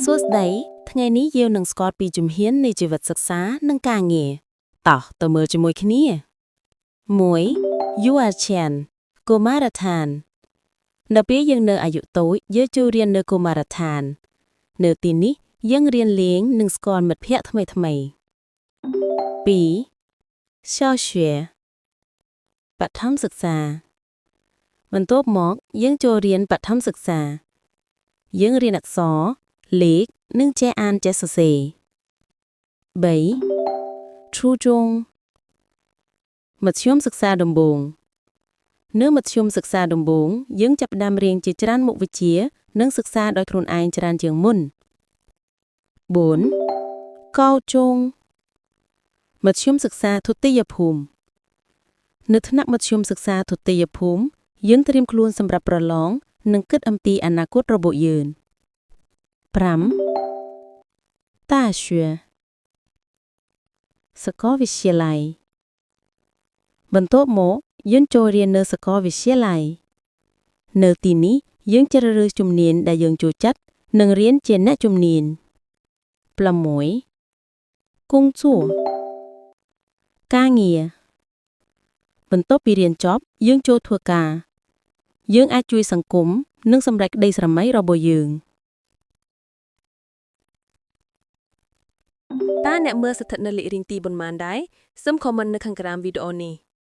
សួស្តីថ្ងៃនេះយើងនឹងស្គាល់ពីជំហាននៃជីវិតសិក្សានិងការងារតោះទៅមើលជាមួយគ្នា1 You are Chan កុមារដ្ឋាននៅពេលយើងនៅអាយុតូចយើងចូលរៀននៅកុមារដ្ឋាននៅទីនេះយើងរៀនលេងនិងស្គាល់មិត្តភ័ក្តិថ្មីៗ2小学បឋមសិក្សាបន្ទាប់មកយើងចូលរៀនបឋមសិក្សាយើងរៀនអក្សរលេខនិងចេះអានចេះសរសេរ3初中មធ្យមសិក្សាដំបូងនៅមធ្យមសិក្សាដំបូងយើងចាប់ផ្ដើមរៀនជាច្រើនមុខវិជ្ជានិងសិក្សាដោយខ្លួនឯងច្រើនជាងមុន4高中មធ្យមសិក្សាទុតិយភូមិនៅថ្នាក់មធ្យមសិក្សាទុតិយភូមិយើងត្រៀមខ្លួនសម្រាប់ប្រឡងនិងគិតអំពីអនាគតរបស់យើង5大学សាកលវិទ្យាល័យបន្ទាប់មកយើងចូលរៀននៅសាកលវិទ្យាល័យនៅទីនេះយើងជ្រើសរើសជំនាញដែលយើងចូលចិត្តនិងរៀនជាអ្នកជំនាញ6工作ការងារបន្ទាប់ពីរៀនចប់យើងចូលធ្វើការយើងអាចជួយសង្គមនិងសម្រេចក្តីស្រមៃរបស់យើងតើអ្នកមើលស្ថិតនៅលេខរៀងទីប៉ុន្មានដែរសូមខមមិននៅខាងក្រោមវីដេអូនេះ